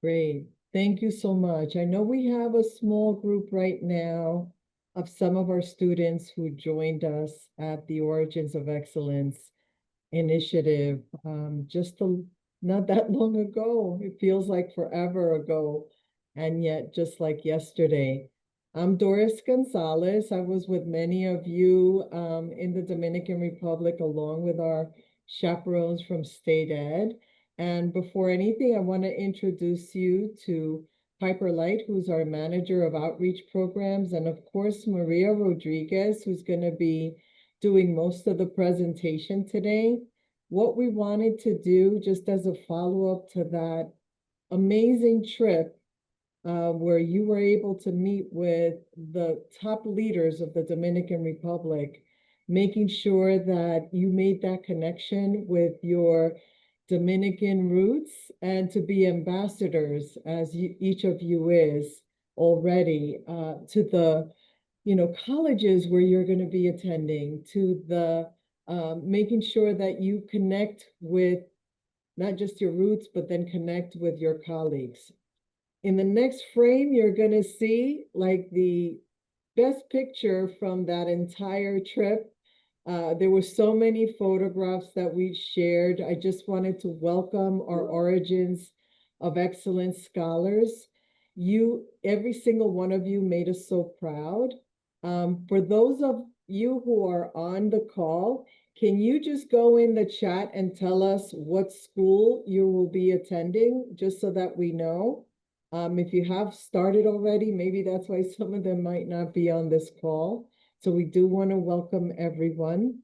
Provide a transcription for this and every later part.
Great. Thank you so much. I know we have a small group right now of some of our students who joined us at the Origins of Excellence initiative not that long ago. It feels like forever ago, and yet just like yesterday. I'm Doris Gonzalez. I was with many of you in the Dominican Republic, along with our chaperones from State Ed. And before anything, I want to introduce you to Piper Light, who's our manager of outreach programs, and of course, Maria Rodriguez, who's going to be doing most of the presentation today. What we wanted to do, just as a follow-up to that amazing trip where you were able to meet with the top leaders of the Dominican Republic, making sure that you made that connection with your Dominican roots and to be ambassadors, as each of you is already, to the colleges where you're going to be attending, to the making sure that you connect with not just your roots, but then connect with your colleagues. In the next frame, you're going to see like the best picture from that entire trip. There were so many photographs that we shared. I just wanted to welcome our Origins of Excellence scholars. Every single one of you made us so proud. For those of you who are on the call, can you just go in the chat and tell us what school you will be attending, just so that we know? If you have started already, maybe that's why some of them might not be on this call. So we do want to welcome everyone.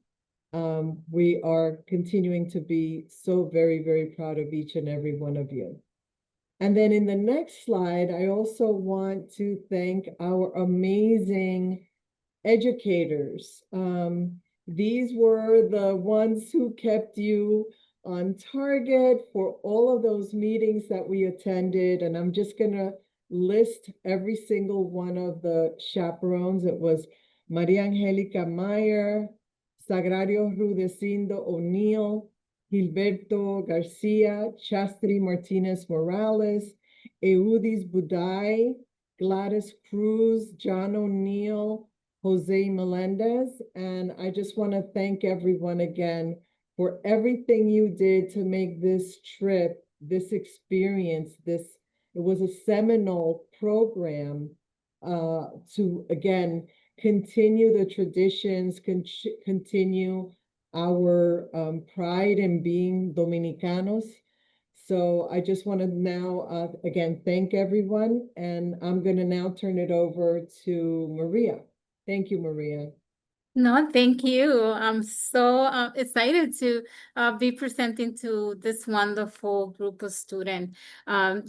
We are continuing to be so very, very proud of each and every one of you. And then in the next slide, I also want to thank our amazing educators. These were the ones who kept you on target for all of those meetings that we attended. And I'm just going to list every single one of the chaperones. It was Maria Angelica Meyer, Sagrario Rudecindo O'Neill, Gilberto Garcia, Chastity Martinez Morales, Eudis Budai, Gladys Cruz, John O'Neill, Jose Melendez. And I just want to thank everyone again for everything you did to make this trip, this experience, it was a seminal program to, again, continue the traditions, continue our pride in being Dominicanos. So I just want to now, again, thank everyone. And I'm going to now turn it over to Maria. Thank you, Maria. No, thank you. I'm so excited to be presenting to this wonderful group of students. Again,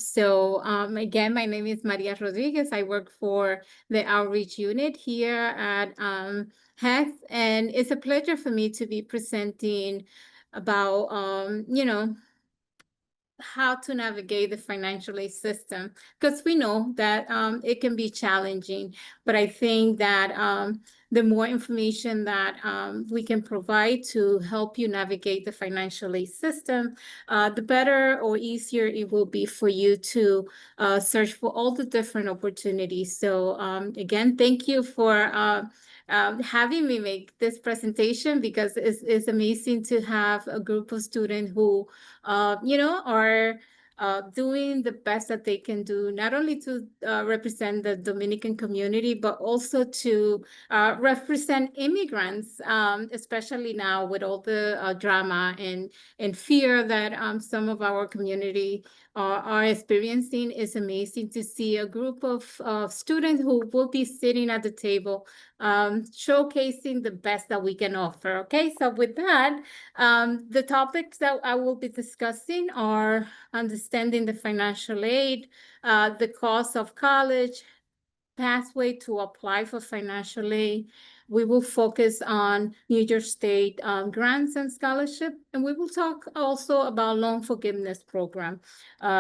my name is Maria Rodriguez. I work for the outreach unit here at HESC, and it's a pleasure for me to be presenting about, how to navigate the financial aid system, because we know that it can be challenging, but I think that the more information that we can provide to help you navigate the financial aid system, the better or easier it will be for you to search for all the different opportunities. So again, thank you for having me make this presentation, because it's amazing to have a group of students who are doing the best that they can do, not only to represent the Dominican community, but also to represent immigrants, especially now with all the drama and fear that some of our community are experiencing. It's amazing to see a group of students who will be sitting at the table showcasing the best that we can offer. Okay, so with that, the topics that I will be discussing are understanding the financial aid, the cost of college, pathway to apply for financial aid. We will focus on New York State grants and scholarship, and we will talk also about loan forgiveness program,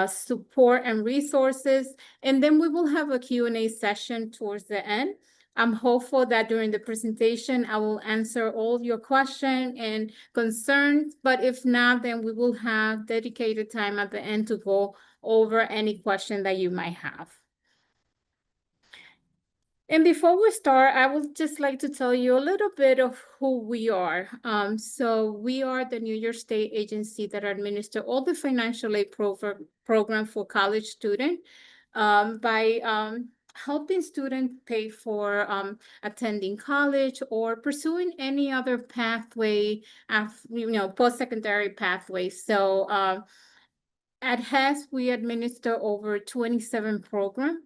support and resources, and then we will have a Q&A session towards the end. I'm hopeful that during the presentation, I will answer all your questions and concerns, but if not, then we will have dedicated time at the end to go over any question that you might have. And before we start, I would just like to tell you a little bit of who we are. So we are the New York State agency that administer all the financial aid program for college students by helping students pay for attending college or pursuing any other pathway, post-secondary pathway. So at HESC, we administer over 27 programs.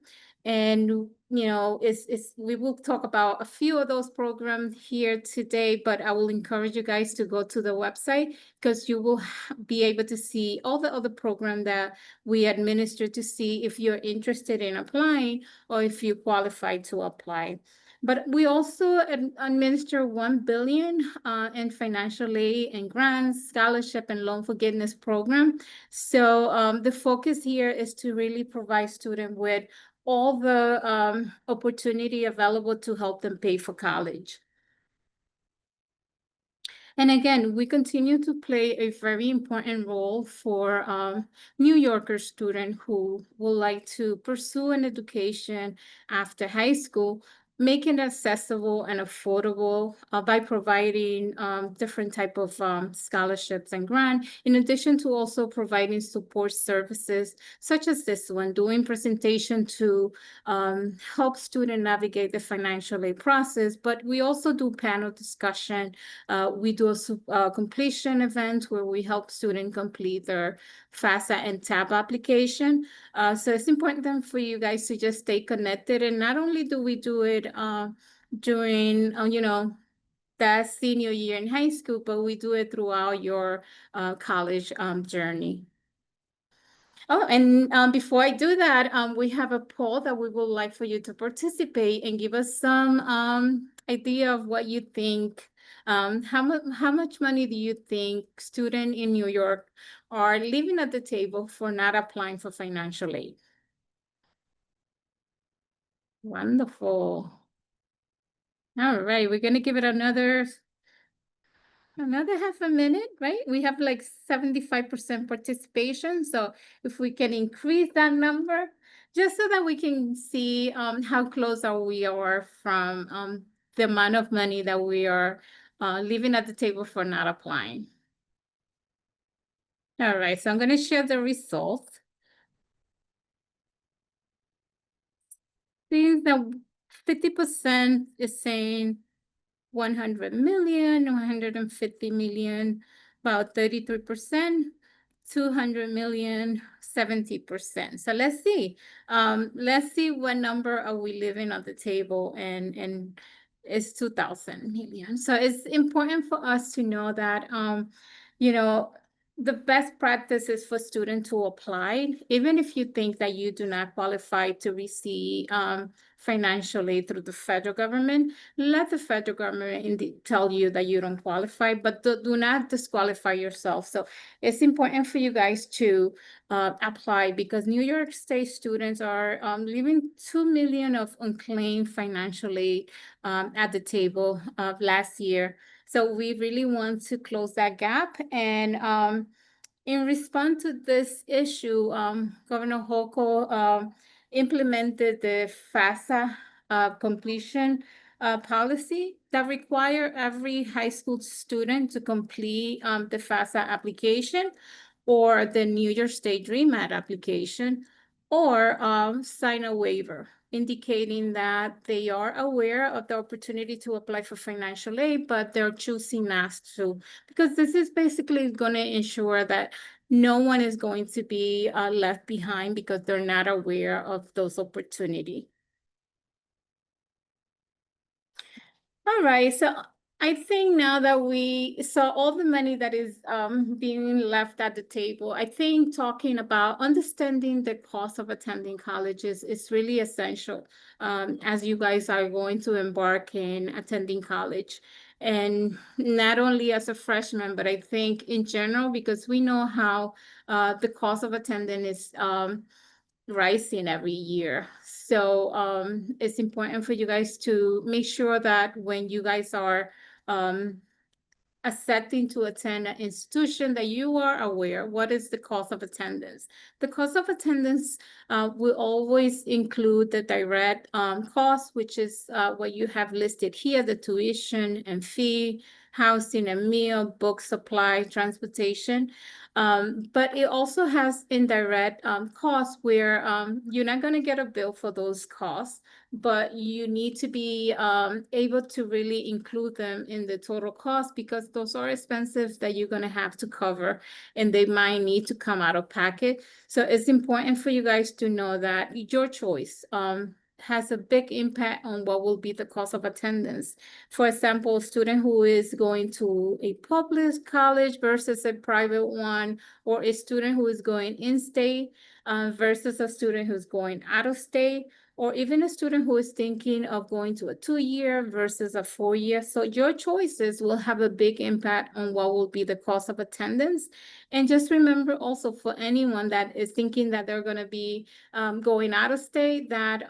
And, we will talk about a few of those programs here today, but I will encourage you guys to go to the website because you will be able to see all the other programs that we administer to see if you're interested in applying or if you qualify to apply. But we also administer $1 billion in financial aid and grants, scholarship, and loan forgiveness program. So the focus here is to really provide students with all the opportunity available to help them pay for college. And again, we continue to play a very important role for New Yorker students who would like to pursue an education after high school, making it accessible and affordable by providing different type of scholarships and grants, in addition to also providing support services such as this one, doing presentation to help students navigate the financial aid process. But we also do panel discussion. We do a completion event where we help students complete their FAFSA and TAB application. So it's important for you guys to just stay connected. And not only do we do it during, that senior year in high school, but we do it throughout your college journey. Oh, and before I do that, we have a poll that we would like for you to participate and give us some idea of what you think. How much money do you think students in New York are leaving at the table for not applying for financial aid? Wonderful. All right, we're gonna give it another half a minute, right? We have like 75% participation. So if we can increase that number, just so that we can see how close we are from the amount of money that we are leaving at the table for not applying. All right, so I'm going to share the results. Seeing that 50% is saying 100 million, 150 million, about 33%, 200 million, 70%. So let's see. Let's see what number are we leaving on the table, and it's 2,000 million. So it's important for us to know that, the best practice is for students to apply, even if you think that you do not qualify to receive financial aid through the federal government. Let the federal government tell you that you don't qualify, but do not disqualify yourself. So it's important for you guys to apply, because New York State students are leaving 2 million of unclaimed financial aid at the table last year. So we really want to close that gap. And in response to this issue, Governor Hochul implemented the FAFSA completion policy that require every high school student to complete the FAFSA application or the New York State Dream Act application, or sign a waiver indicating that they are aware of the opportunity to apply for financial aid, but they're choosing not to, because this is basically going to ensure that no one is going to be left behind because they're not aware of those opportunities. All right, so I think now that we saw all the money that is being left at the table, I think talking about understanding the cost of attending colleges is really essential as you guys are going to embark in attending college. And not only as a freshman, but I think in general, because we know how the cost of attending is rising every year. So it's important for you guys to make sure that when you guys are accepting to attend an institution, that you are aware what is the cost of attendance. The cost of attendance will always include the direct cost, which is what you have listed here, the tuition and fee, housing and meal, book supply, transportation. But it also has indirect costs where you're not going to get a bill for those costs, but you need to be able to really include them in the total cost, because those are expensive that you're going to have to cover, and they might need to come out of pocket. So it's important for you guys to know that your choice has a big impact on what will be the cost of attendance. For example, a student who is going to a public college versus a private one, or a student who is going in-state versus a student who's going out of state, or even a student who is thinking of going to a 2-year versus a 4-year. So your choices will have a big impact on what will be the cost of attendance. And just remember also, for anyone that is thinking that they're going to be going out of state, that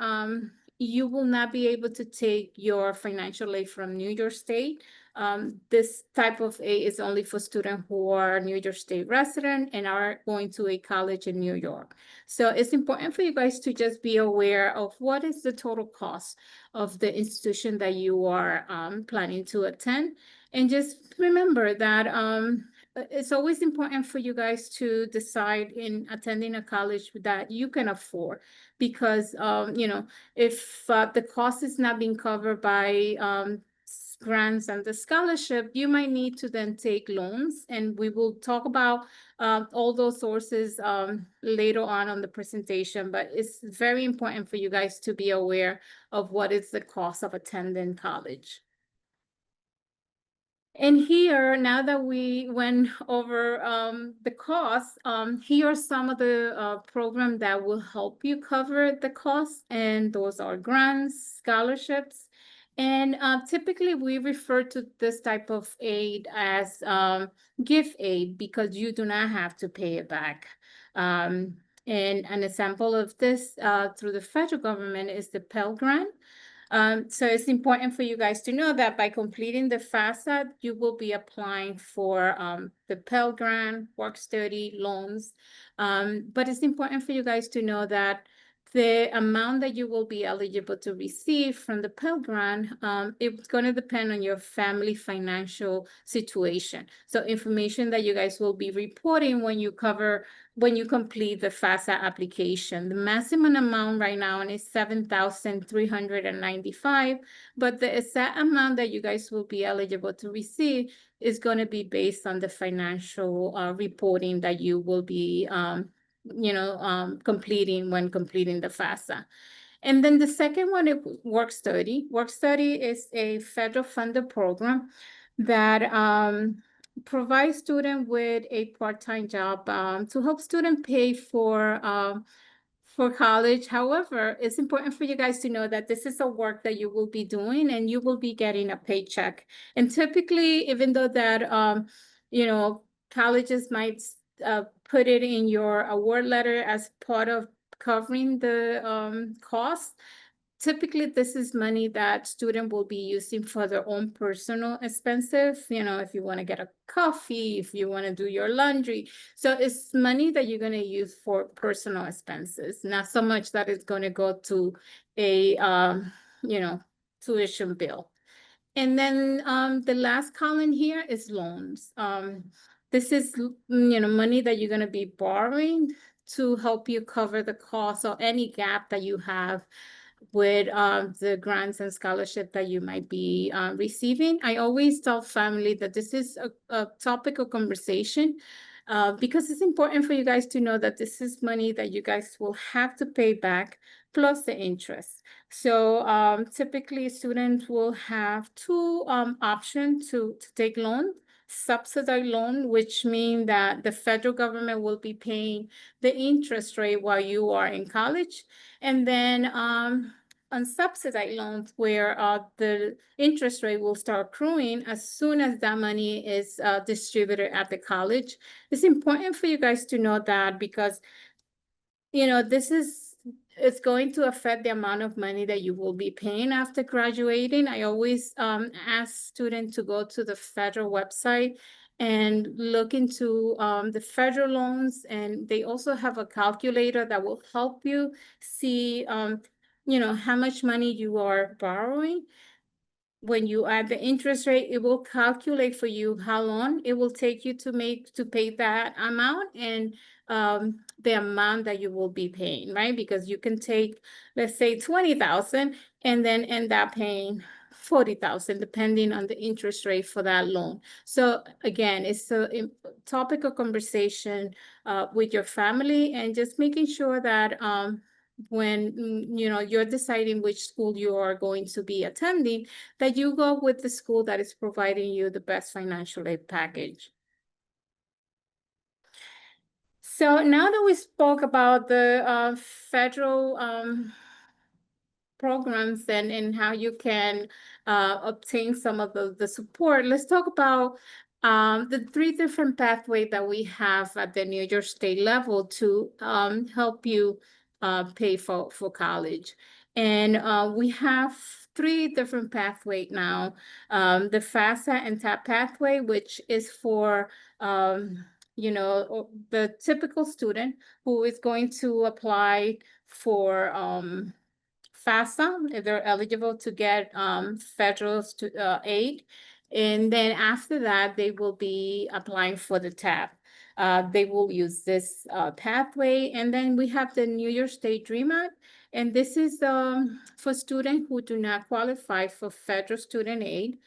you will not be able to take your financial aid from New York State. This type of aid is only for students who are New York State resident and are going to a college in New York. So it's important for you guys to just be aware of what is the total cost of the institution that you are planning to attend. And just remember that it's always important for you guys to decide in attending a college that you can afford, because if the cost is not being covered by grants and the scholarship, you might need to then take loans, and we will talk about all those sources later on the presentation. But it's very important for you guys to be aware of what is the cost of attending college. And here, now that we went over the costs, here are some of the programs that will help you cover the costs, and those are grants, scholarships. And typically we refer to this type of aid as gift aid, because you do not have to pay it back. And an example of this through the federal government is the Pell Grant. So it's important for you guys to know that by completing the FAFSA, you will be applying for the Pell Grant, work-study loans. But it's important for you guys to know that the amount that you will be eligible to receive from the Pell Grant, it's going to depend on your family financial situation. So information that you guys will be reporting when you complete the FAFSA application. The maximum amount right now is $7,395, but the exact amount that you guys will be eligible to receive is going to be based on the financial reporting that you will be completing when completing the FAFSA. And then the second one is work study. Work study is a federal funded program that provides students with a part-time job to help students pay for college. However, it's important for you guys to know that this is a work that you will be doing, and you will be getting a paycheck. And typically, even though that colleges might put it in your award letter as part of covering the cost, typically this is money that student will be using for their own personal expenses. If you want to get a coffee, if you want to do your laundry. So it's money that you're going to use for personal expenses, not so much that it's going to go to a tuition bill. And then the last column here is loans. This is money that you're going to be borrowing to help you cover the cost or any gap that you have with the grants and scholarship that you might be receiving. I always tell family that this is a topic of conversation because it's important for you guys to know that this is money that you guys will have to pay back plus the interest. So typically students will have two options to take loan. Subsidized loan, which means that the federal government will be paying the interest rate while you are in college. And then unsubsidized loans, where the interest rate will start accruing as soon as that money is distributed at the college. It's important for you guys to know that, because this is it's going to affect the amount of money that you will be paying after graduating. I always ask students to go to the federal website and look into the federal loans, and they also have a calculator that will help you see how much money you are borrowing. When you add the interest rate, it will calculate for you how long it will take you to pay that amount, and the amount that you will be paying, right? Because you can take, let's say, 20,000 and then end up paying 40,000, depending on the interest rate for that loan. So again, it's a topic of conversation with your family, and just making sure that when you're deciding which school you are going to be attending, that you go with the school that is providing you the best financial aid package. So now that we spoke about the federal programs and how you can obtain some of the support, let's talk about the 3 different pathways that we have at the New York State level to help you pay for college. And we have 3 different pathways now. The FAFSA and TAP pathway, which is for the typical student who is going to apply for FAFSA if they're eligible to get federal aid. And then after that, they will be applying for the TAP. They will use this pathway. And then we have the New York State Dream Act. And this is for students who do not qualify for federal student aid,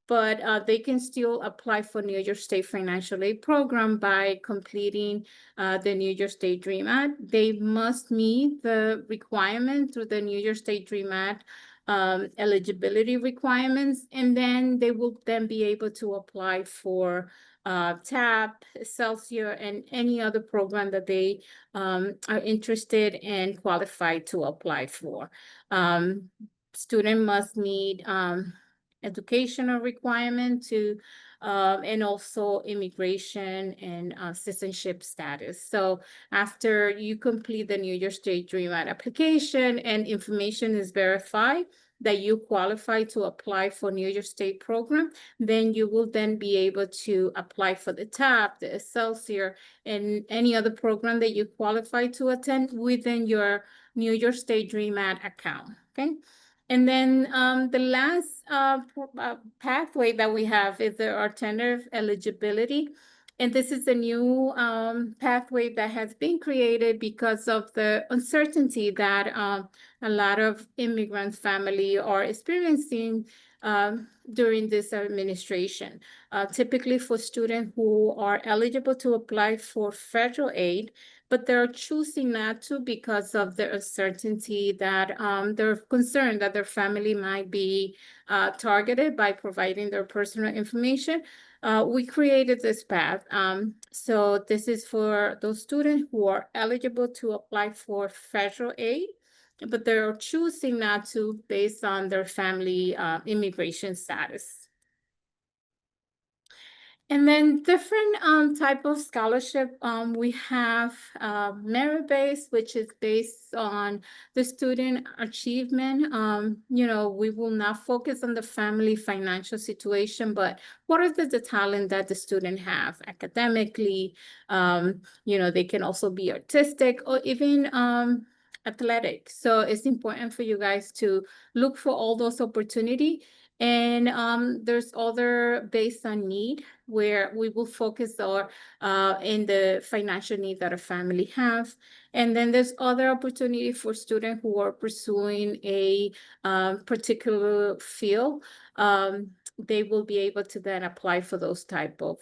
but they can still apply for New York State Financial Aid Program by completing the New York State Dream Act. They must meet the requirement through the New York State Dream Act eligibility requirements, and then they will then be able to apply for TAP, Excelsior, and any other program that they are interested and qualified to apply for. Student must meet educational requirement to and also immigration and citizenship status. So after you complete the New York State Dream Act application and information is verified that you qualify to apply for New York State program, then you will then be able to apply for the TAP, the Excelsior, and any other program that you qualify to attend within your New York State Dream Act account, okay? And then the last pathway that we have is the alternative eligibility. And this is a new pathway that has been created because of the uncertainty that a lot of immigrant family are experiencing during this administration. Typically for students who are eligible to apply for federal aid, but they're choosing not to because of the uncertainty that they're concerned that their family might be targeted by providing their personal information. We created this path. So this is for those students who are eligible to apply for federal aid, but they're choosing not to based on their family immigration status. And then different type of scholarship, we have merit-based, which is based on the student achievement. We will not focus on the family financial situation, but what are the talent that the student have academically? They can also be artistic or even athletic. So it's important for you guys to look for all those opportunities. And there's other based on need, where we will focus on in the financial need that a family have. And then there's other opportunity for students who are pursuing a particular field. They will be able to then apply for those type of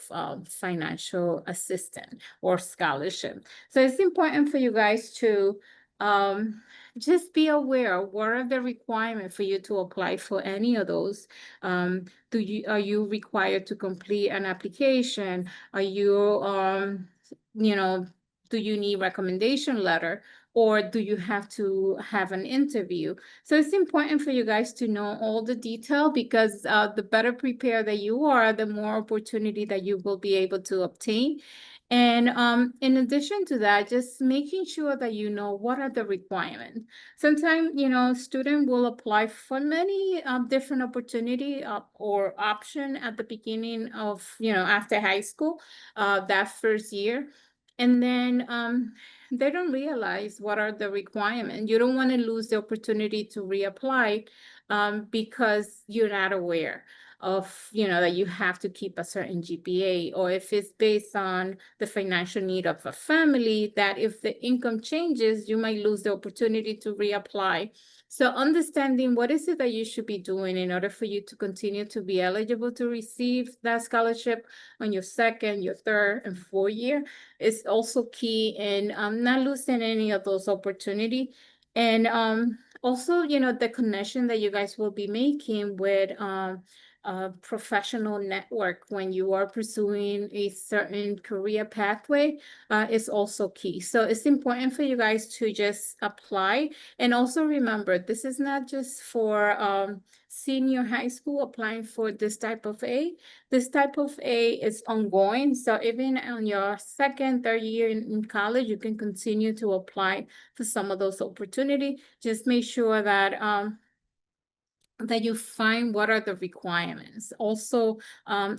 financial assistance or scholarship. So it's important for you guys to just be aware, what are the requirements for you to apply for any of those? Are you required to complete an application? Are you, do you need recommendation letter? Or do you have to have an interview? So it's important for you guys to know all the detail, because the better prepared that you are, the more opportunity that you will be able to obtain. And in addition to that, just making sure that you know what are the requirements. Sometimes, you know, student will apply for many different opportunity or option at the beginning of, you know, after high school, that first year. And then they don't realize what are the requirements. You don't want to lose the opportunity to reapply because you're not aware of, you know, that you have to keep a certain GPA, or if it's based on the financial need of a family, that if the income changes, you might lose the opportunity to reapply. So understanding what is it that you should be doing in order for you to continue to be eligible to receive that scholarship on your second, your third, and fourth year is also key in not losing any of those opportunities. And also, you know, the connection that you guys will be making with professional network when you are pursuing a certain career pathway is also key. So it's important for you guys to just apply. And also remember, this is not just for senior high school applying for this type of A. This type of A is ongoing. So even on your second, third year in college, you can continue to apply for some of those opportunities. Just make sure that you find what are the requirements. Also,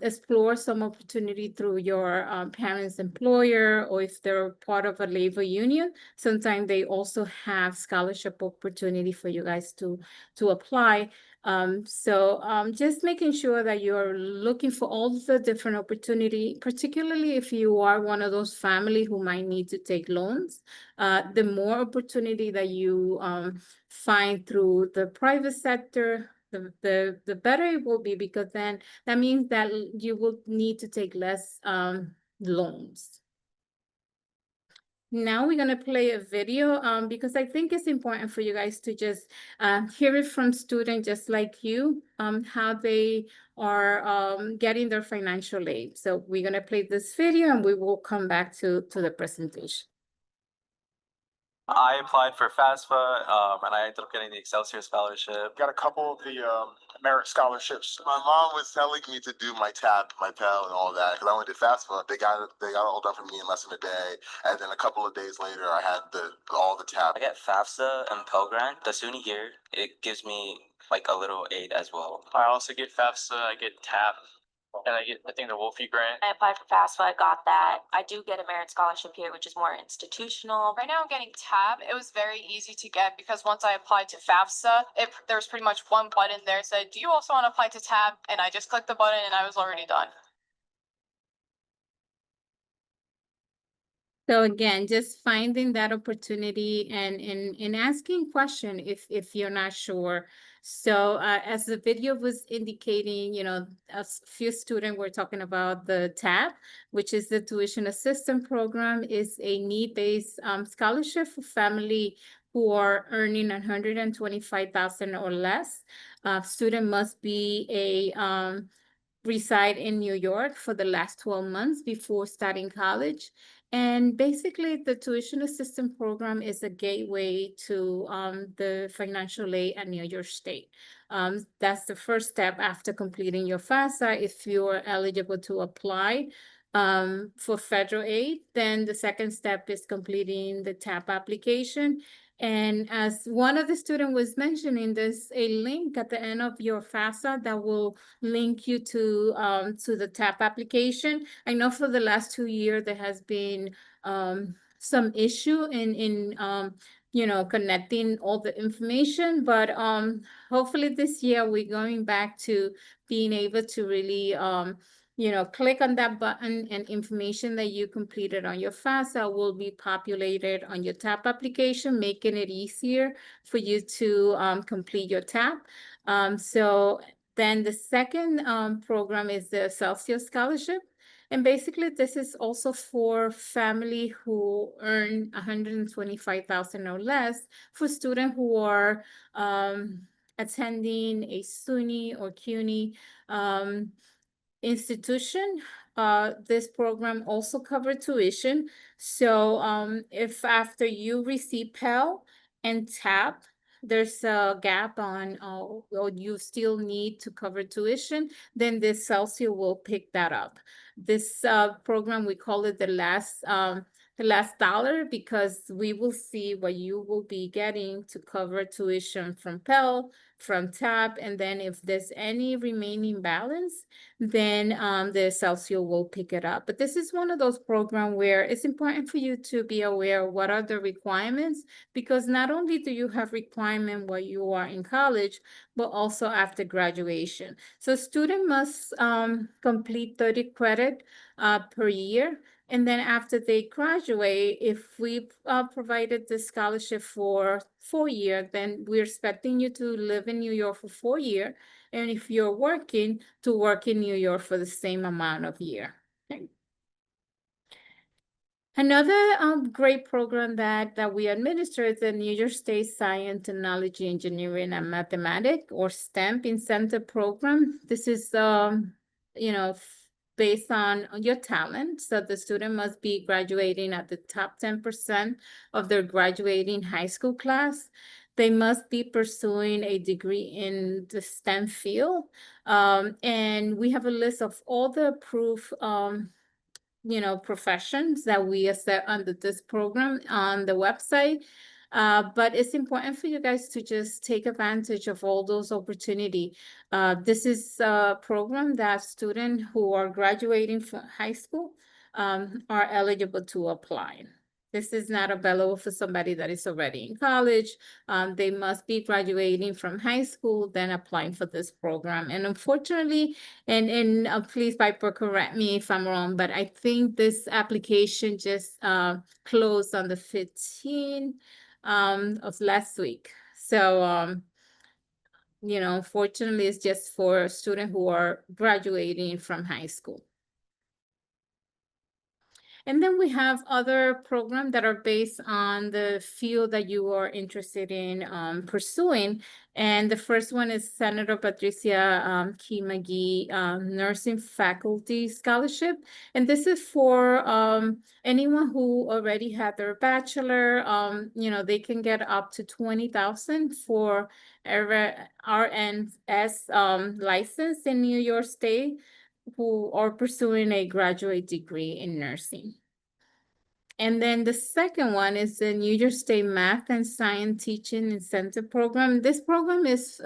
explore some opportunity through your parents' employer, or if they're part of a labor union, sometimes they also have scholarship opportunity for you guys to apply. So just making sure that you're looking for all the different opportunity, particularly if you are one of those family who might need to take loans. The more opportunity that you find through the private sector, the better it will be, because then that means that you will need to take less loans. Now we're gonna play a video because I think it's important for you guys to just hear it from students just like you, how they are getting their financial aid. So we're gonna play this video and we will come back to the presentation. I applied for FAFSA, and I ended up getting the Excelsior Scholarship. Got a couple of the merit scholarships. My mom was telling me to do my TAP, my Pell, and all that because I went to FAFSA. They got it all done for me in less than a day, and then a couple of days later, I had all the TAP. I get FAFSA and Pell Grant. The SUNY here, it gives me like a little aid as well. I also get FAFSA. I get TAP. And I think the Wolfie grant. I applied for FAFSA, I got that. I do get a merit scholarship here, which is more institutional. Right now I'm getting TAB. It was very easy to get because once I applied to FAFSA, there was pretty much one button there that said, do you also want to apply to TAB? And I just clicked the button and I was already done. So again, just finding that opportunity and asking question if you're not sure. So as the video was indicating, you know, a few students were talking about the TAP, which is the Tuition Assistance Program, is a need-based scholarship for family who are earning 125,000 or less. Student must be a reside in New York for the last 12 months before starting college. And basically, the tuition assistance program is a gateway to the financial aid at New York State. That's the first step after completing your FAFSA. If you're eligible to apply for federal aid, then the second step is completing the TAP application. And as one of the students was mentioning, there's a link at the end of your FAFSA that will link you to the TAP application. I know for the last 2 years there has been some issue in you know, connecting all the information, but hopefully this year we're going back to being able to really you know, click on that button and information that you completed on your FAFSA will be populated on your TAP application, making it easier for you to complete your TAP. So then the second program is the Excelsior Scholarship. And basically, this is also for family who earn 125,000 or less, for students who are attending a SUNY or CUNY institution. This program also covers tuition. So if after you receive Pell and TAP, there's a gap on, or you still need to cover tuition, then the Celsius will pick that up. This program, we call it the last dollar, because we will see what you will be getting to cover tuition from Pell, from TAP, and then if there's any remaining balance, then the Celsius will pick it up. But this is one of those programs where it's important for you to be aware of what are the requirements, because not only do you have requirement while you are in college, but also after graduation. So student must complete 30 credit per year. And then after they graduate, if we provided the scholarship for 4 years, then we're expecting you to live in New York for 4 years. And if you're working, to work in New York for the same amount of year. Okay. Another great program that we administer is the New York State Science, Technology, Engineering, and Mathematics, or STEM incentive program. This is, you know, based on your talent. So the student must be graduating at the top 10% of their graduating high school class. They must be pursuing a degree in the STEM field. And we have a list of all the approved professions that we accept under this program on the website. But it's important for you guys to just take advantage of all those opportunities. This is a program that students who are graduating from high school are eligible to apply. This is not available for somebody that is already in college. They must be graduating from high school, then applying for this program. And unfortunately, and please, Piper, correct me if I'm wrong, but I think this application just closed on the 15th of last week. So, fortunately, it's just for students who are graduating from high school. And then we have other programs that are based on the field that you are interested in pursuing. And the first one is Senator Patricia Key McGee Nursing Faculty Scholarship. And this is for anyone who already had their bachelor. They can get up to $20,000 for RNS license in New York State, who are pursuing a graduate degree in nursing. And then the second one is the New York State Math and Science Teaching Incentive Program. This program is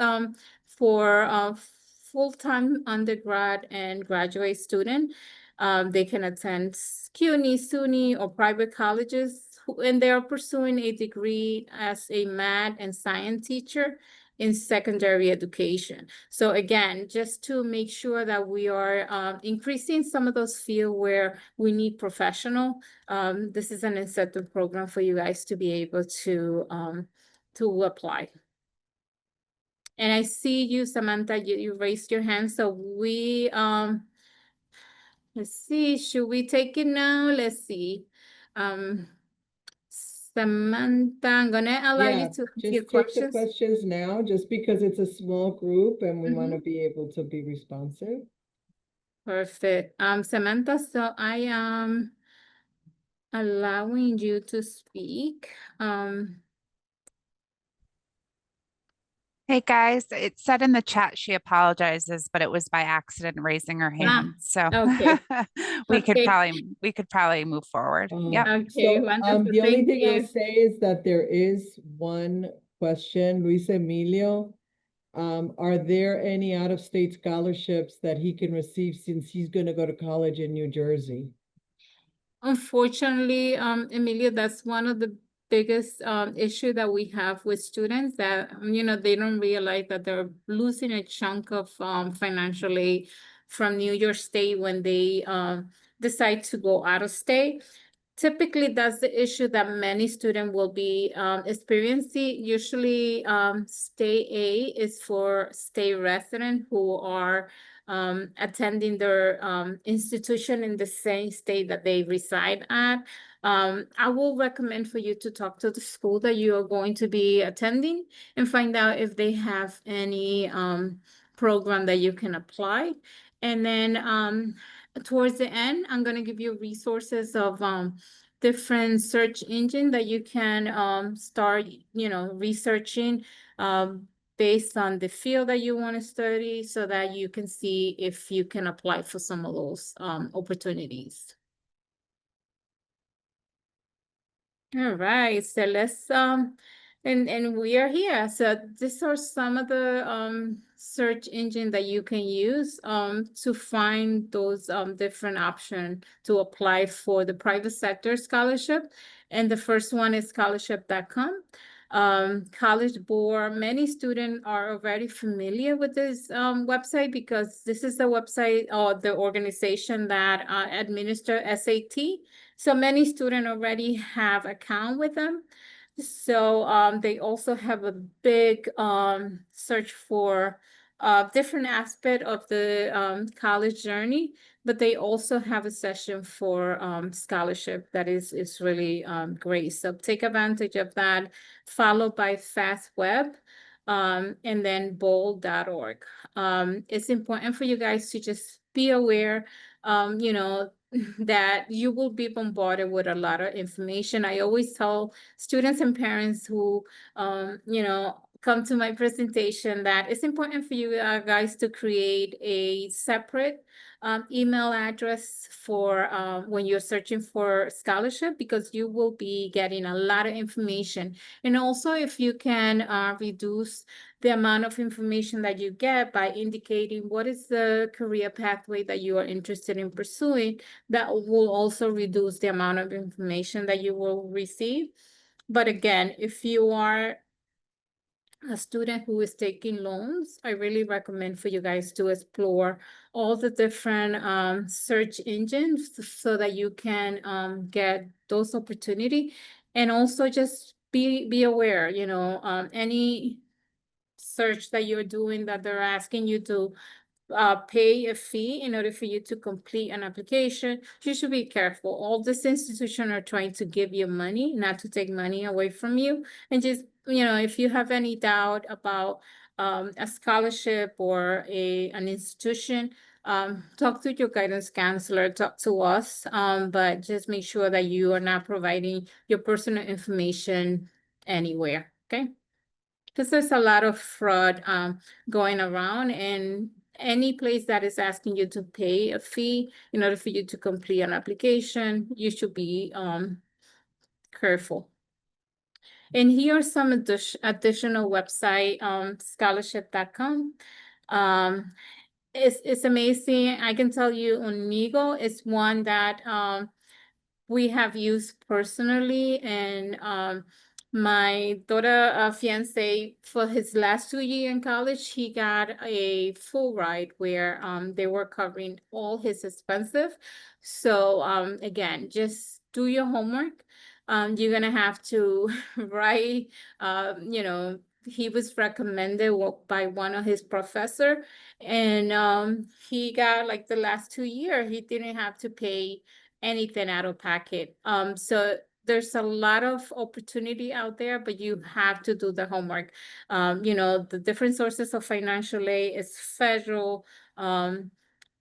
for full-time undergrad and graduate student. They can attend CUNY, SUNY, or private colleges, and they are pursuing a degree as a math and science teacher in secondary education. So again, just to make sure that we are increasing some of those fields where we need professional, this is an incentive program for you guys to be able to apply. And I see you, Samantha, you raised your hand. So we, let's see, should we take it now? Let's see. Samantha, I'm gonna allow you to ask your Just take the questions. questions now, just because it's a small group and we want to be able to be responsive. Perfect. Samantha, so I am allowing you to speak. Hey guys, it said in the chat she apologizes, but it was by accident raising her hand. So okay. we could Okay. probably move forward. Yeah. Okay, So, wonderful. the only Thank thing I'll you. say is that there is one question, Luis Emilio. Are there any out-of-state scholarships that he can receive since he's going to go to college in New Jersey? Unfortunately, Emilia, that's one of the biggest issue that we have with students, that they don't realize that they're losing a chunk of financial aid from New York State when they decide to go out of state. Typically, that's the issue that many students will be experiencing. Usually, state A is for state residents who are attending their institution in the same state that they reside at. I will recommend for you to talk to the school that you are going to be attending and find out if they have any program that you can apply. And then towards the end, I'm going to give you resources of different search engine that you can start, researching based on the field that you want to study so that you can see if you can apply for some of those opportunities. All right, so let's and we are here. So these are some of the search engine that you can use to find those different options to apply for the private sector scholarship. And the first one is scholarship.com. College Board, many students are already familiar with this website because this is the website or the organization that administer SAT. So many students already have account with them. So they also have a big search for different aspect of the college journey, but they also have a session for scholarship that is really great. So take advantage of that, followed by FastWeb. And then bold.org. It's important for you guys to just be aware, that you will be bombarded with a lot of information. I always tell students and parents who, come to my presentation that it's important for you guys to create a separate email address for when you're searching for scholarship, because you will be getting a lot of information. And also, if you can reduce the amount of information that you get by indicating what is the career pathway that you are interested in pursuing, that will also reduce the amount of information that you will receive. But again, if you are a student who is taking loans, I really recommend for you guys to explore all the different search engines so that you can get those opportunity. And also just be aware, any search that you're doing that they're asking you to pay a fee in order for you to complete an application, you should be careful. All these institutions are trying to give you money, not to take money away from you. And just, if you have any doubt about a scholarship or an institution, talk to your guidance counselor, talk to us, but just make sure that you are not providing your personal information anywhere, okay? Because there's a lot of fraud going around, and any place that is asking you to pay a fee in order for you to complete an application, you should be careful. And here are some additional website, scholarship.com. It's amazing. I can tell you Unigo is one that we have used personally, and my daughter fiance, for his last 2 years in college, he got a full ride where they were covering all his expenses. So again, just do your homework. You're gonna have to write, he was recommended by one of his professor, and he got, like, the last 2 years, he didn't have to pay anything out of pocket. So there's a lot of opportunity out there, but you have to do the homework. The different sources of financial aid is federal,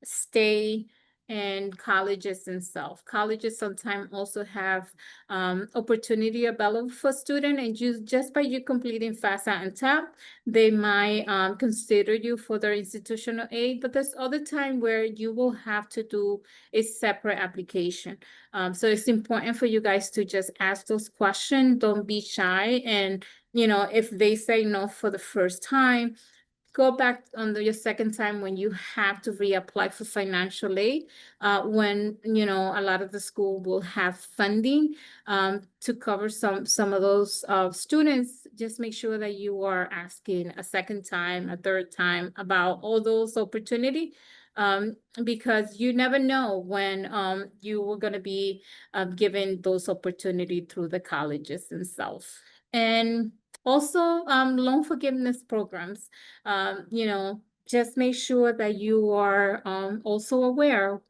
state, and colleges themselves. Colleges sometimes also have opportunity available for student, and just by you completing FAFSA and TAP, they might consider you for their institutional aid. But there's other time where you will have to do a separate application. So it's important for you guys to just ask those questions. Don't be shy. And, if they say no for the first time, go back on your second time when you have to reapply for financial aid, when, a lot of the school will have funding to cover some of those students. Just make sure that you are asking a second time, a third time about all those opportunity, because you never know when you were going to be given those opportunity through the colleges themselves. And also loan forgiveness programs. Just make sure that you are also aware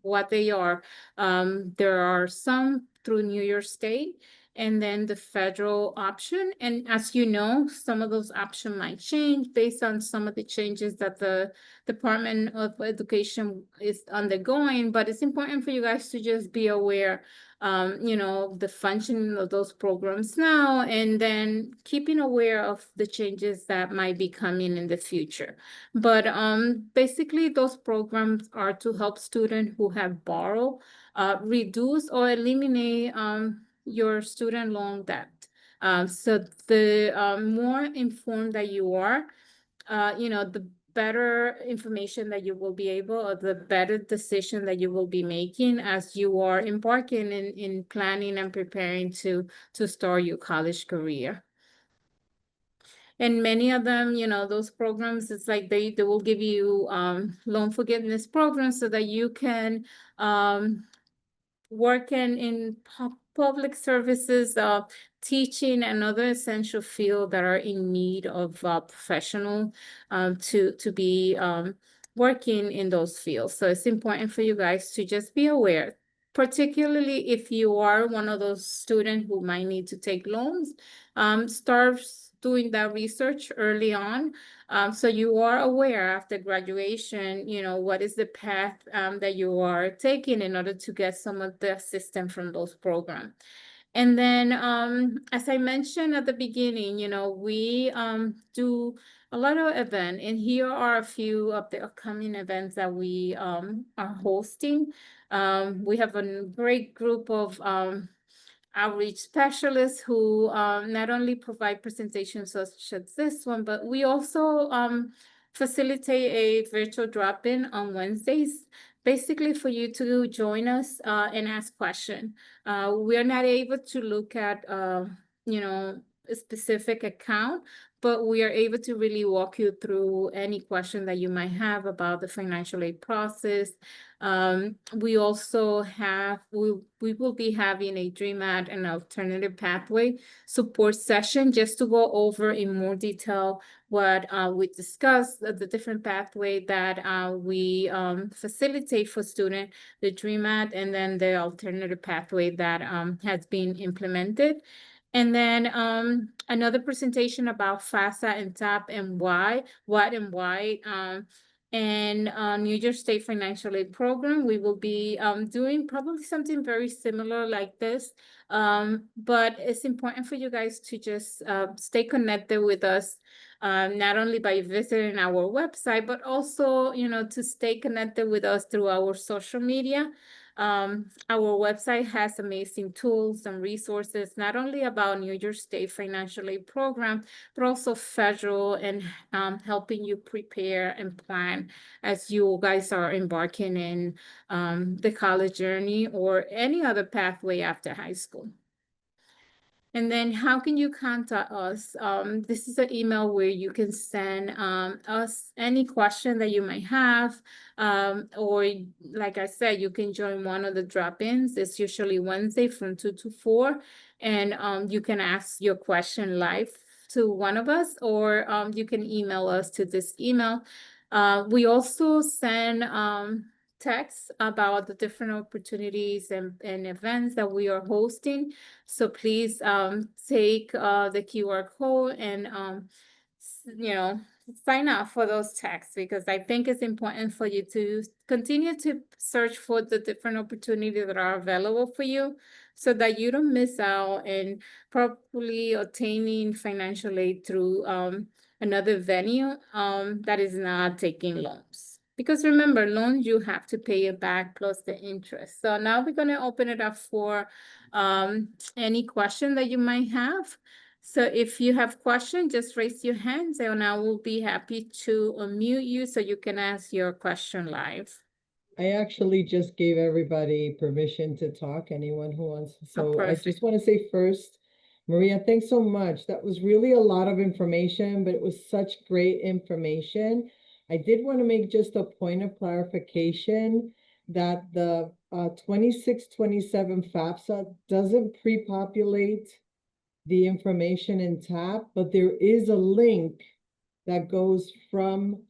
what they are. There are some through New York State, and then the federal option. And as you know, some of those options might change based on some of the changes that the Department of Education is undergoing, but it's important for you guys to just be aware, the functioning of those programs now, and then keeping aware of the changes that might be coming in the future. But basically, those programs are to help students who have borrowed, reduce or eliminate your student loan debt. So the more informed that you are, the better information that you will be able, or the better decision that you will be making as you are embarking in planning and preparing to start your college career. And many of them, those programs, it's like they will give you loan forgiveness programs so that you can work in public services, teaching, and other essential fields that are in need of professional to be working in those fields. So it's important for you guys to just be aware, particularly if you are one of those students who might need to take loans. Start doing that research early on. So you are aware after graduation, what is the path that you are taking in order to get some of the assistance from those programs. And then, as I mentioned at the beginning, we do a lot of events, and here are a few of the upcoming events that we are hosting. We have a great group of outreach specialists who not only provide presentations such as this one, but we also facilitate a virtual drop-in on Wednesdays, basically for you to join us and ask questions. We are not able to look at, a specific account, but we are able to really walk you through any question that you might have about the financial aid process. We also have, we will be having a DREAMAT and alternative pathway support session just to go over in more detail what we discussed, the different pathway that we facilitate for students, the DREAMAT, and then the alternative pathway that has been implemented. And then another presentation about FAFSA and TAP and why, what and why. And New York State Financial Aid Program, we will be doing probably something very similar like this. But it's important for you guys to just stay connected with us, not only by visiting our website, but also, to stay connected with us through our social media. Our website has amazing tools and resources, not only about New York State Financial Aid Program, but also federal, and helping you prepare and plan as you guys are embarking in the college journey or any other pathway after high school. And then how can you contact us? This is an email where you can send us any question that you might have. Or like I said, you can join one of the drop-ins. It's usually Wednesday from 2 to 4. And you can ask your question live to one of us, or you can email us to this email. We also send texts about the different opportunities and events that we are hosting. So please take the QR code and sign up for those texts, because I think it's important for you to continue to search for the different opportunities that are available for you, so that you don't miss out in properly obtaining financial aid through another venue that is not taking loans. Because remember, loans, you have to pay it back plus the interest. So now we're going to open it up for any question that you might have. So if you have questions, just raise your hands and I will be happy to unmute you so you can ask your question live. I actually just gave everybody permission to talk, anyone who wants. So I perfect. just want to say first, Maria, thanks so much. That was really a lot of information, but it was such great information. I did want to make just a point of clarification that the 2627 FAFSA doesn't pre-populate the information in TAP, but there is a link that goes from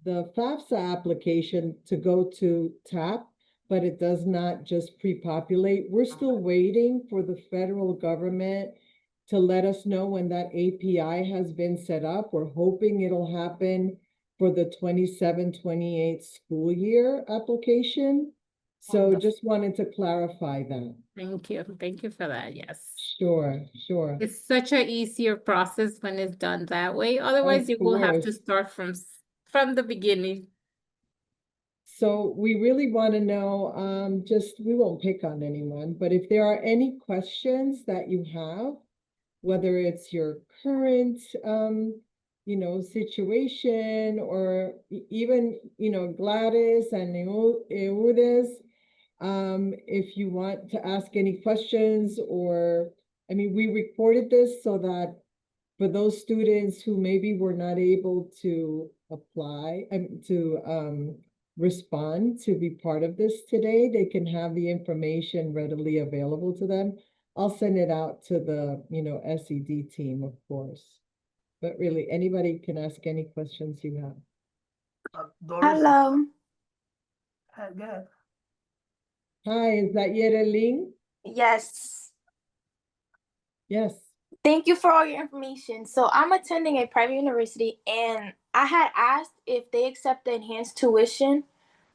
the FAFSA application to go to TAP, but it does not just pre-populate. We're still waiting for the federal government to let us know when that API has been set up. We're hoping it'll happen for the 27-28 school year application. So Wonderful. just wanted to clarify that. Thank you. Thank you for that. Yes. Sure, sure. It's such a easier process when it's done that way. Otherwise, you will have to course. start from the beginning. So we really want to know, we won't pick on anyone, but if there are any questions that you have, whether it's your current, situation, or even, Gladys and Eudes, if you want to ask any questions, or, we recorded this so that for those students who maybe were not able to apply and to respond to be part of this today, they can have the information readily available to them. I'll send it out to the, SED team, of course. But really, anybody can ask any questions you have. Doris, Hello. go ahead. Hi, is that Yereling? Yes. Yes. Thank you for all your information. So I'm attending a private university, and I had asked if they accept the enhanced tuition,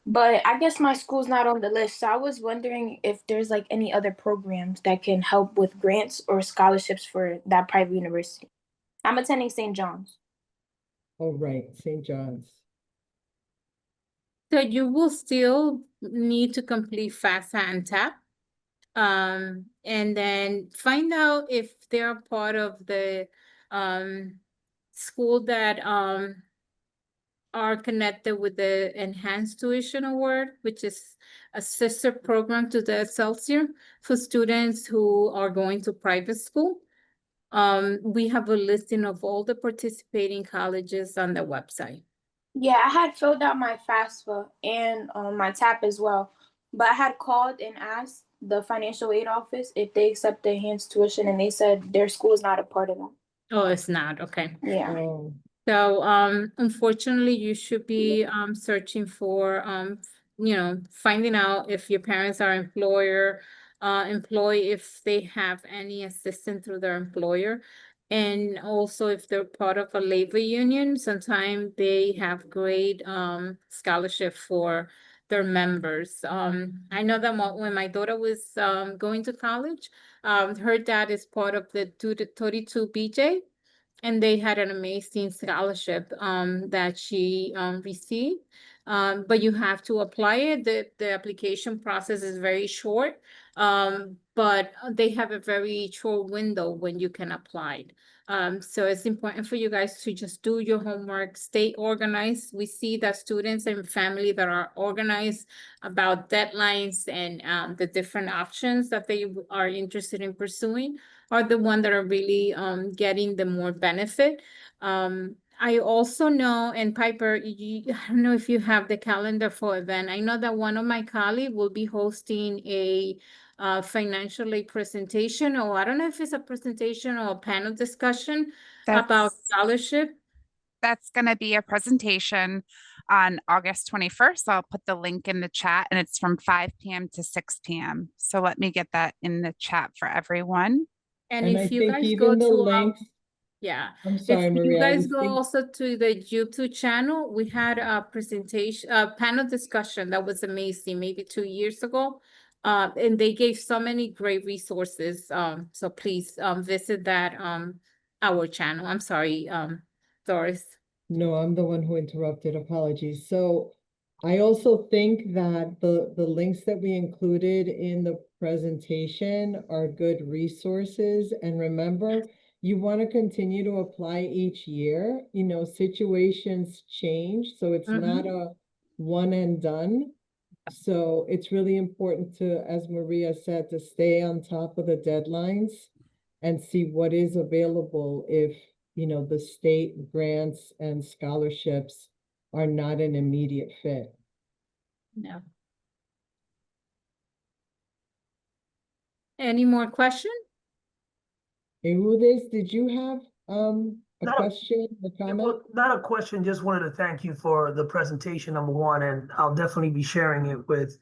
but I guess my school's not on the list. So I was wondering if there's like any other programs that can help with grants or scholarships for that private university. I'm attending St. John's. Oh, right, St. John's. So you will still need to complete FAFSA and TAP. And then find out if they're part of the school that are connected with the Enhanced Tuition Award, which is a sister program to the Excelsior for students who are going to private school. We have a listing of all the participating colleges on the website. Yeah, I had filled out my FAFSA and my TAP as well, but I had called and asked the financial aid office if they accept the enhanced tuition, and they said their school is not a part of that. Oh, it's not, okay. Yeah. Oh, So, unfortunately, you should be, searching for, finding out if your parents are employee, if they have any assistance through their employer. And also if they're part of a labor union, sometimes they have great, scholarship for their members. I know that when my daughter was, going to college, her dad is part of the 32 BJ. And they had an amazing scholarship that she received. But you have to apply it. The application process is very short, but they have a very short window when you can apply. So it's important for you guys to just do your homework, stay organized. We see that students and family that are organized about deadlines and the different options that they are interested in pursuing are the one that are really getting the more benefit. I also know, and Piper, I don't know if you have the calendar for event. I know that one of my colleagues will be hosting a financial aid presentation, or I don't know if it's a presentation or a panel discussion about scholarship. That's going to be a presentation on August 21st. I'll put the link in the chat, and it's from 5 p.m. to 6 p.m. So let me get that in the chat for everyone. And and I if you think guys go even the to links. yeah. I'm sorry, If Maria. you I guys was go thinking. also to the YouTube channel, we had a presentation, a panel discussion that was amazing, maybe 2 years ago. And they gave so many great resources. So please visit that our channel. I'm sorry, Doris. No, I'm the one who interrupted. Apologies. So I also think that the links that we included in the presentation are good resources. And remember, you want to continue to apply each year. Situations change, so it's not a one and done. So it's really important to, as Maria said, to stay on top of the deadlines and see what is available if, the state grants and scholarships are not an immediate fit. No. Any more questions? Eudes, did you have a Not a- question, a comment? Well, not a question, just wanted to thank you for the presentation, number one, and I'll definitely be sharing it with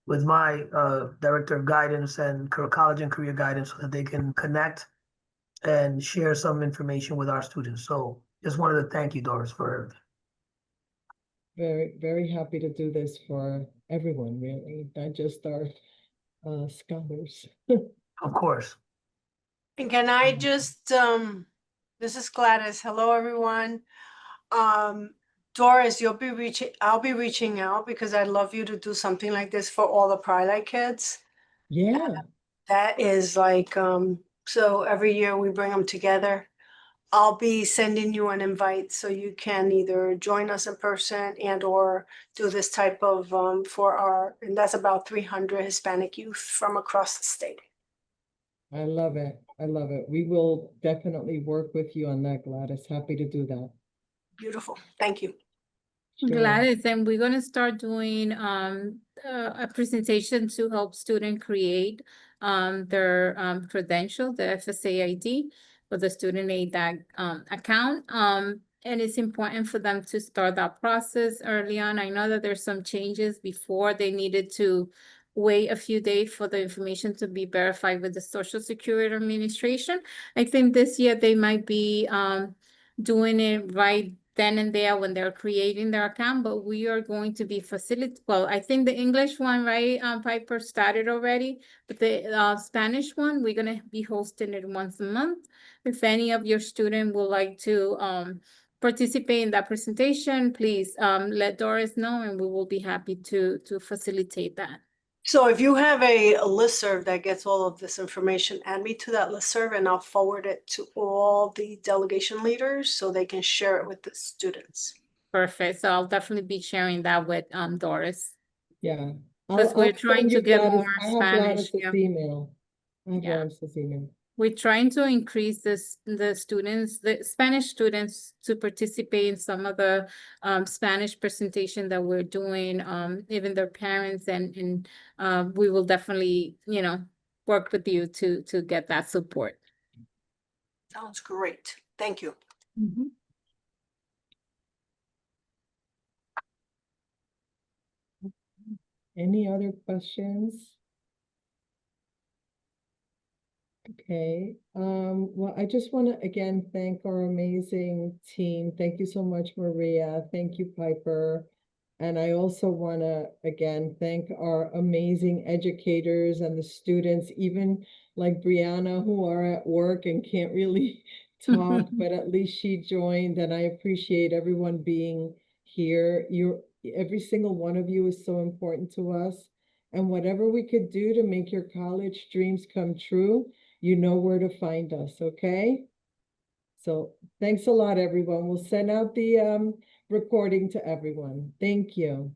with my director of guidance and college and career guidance so that they can connect and share some information with our students. So just wanted to thank you, Doris, for everything. Very, very happy to do this for everyone, really, not just our scholars. Of course. And can I just, this is Gladys. Hello, everyone. Doris, I'll be reaching out because I'd love you to do something like this for all the Pride kids. Yeah, That is like, so every year we bring them together. I'll be sending you an invite so you can either join us in person and or do this type of, and that's about 300 Hispanic youth from across the state. I love it. I love it. We will definitely work with you on that, Gladys. Happy to do that. Beautiful. Thank you. Sure. Gladys, and we're gonna start doing a presentation to help student create their credential, the FSA ID for the student aid account. And it's important for them to start that process early on. I know that there's some changes before they needed to wait a few days for the information to be verified with the Social Security Administration. I think this year they might be doing it right then and there when they're creating their account, but we are going to be well, I think the English one, right, Piper, started already, but the Spanish one, we're gonna be hosting it once a month. If any of your students would like to participate in that presentation, please let Doris know and we will be happy to facilitate that. So if you have a listserv that gets all of this information, add me to that listserv and I'll forward it to all the delegation leaders so they can share it with the students. Perfect. So I'll definitely be sharing that with Doris. Yeah. Because we're I'll trying send to you get Gladys. more I have Spanish. Gladys's Yeah. email. I have Yeah. Gladys's email. We're trying to increase the students, the Spanish students, to participate in some of the Spanish presentation that we're doing, even their parents, and we will definitely, work with you to get that support. Sounds great. Thank you. Any other questions? Okay, well, I just want to again thank our amazing team. Thank you so much, Maria. Thank you, Piper. And I also want to again thank our amazing educators and the students, even like Brianna, who are at work and can't really talk, but at least she joined, and I appreciate everyone being here. Every single one of you is so important to us. And whatever we could do to make your college dreams come true, you know where to find us, okay? So thanks a lot, everyone. We'll send out the recording to everyone. Thank you.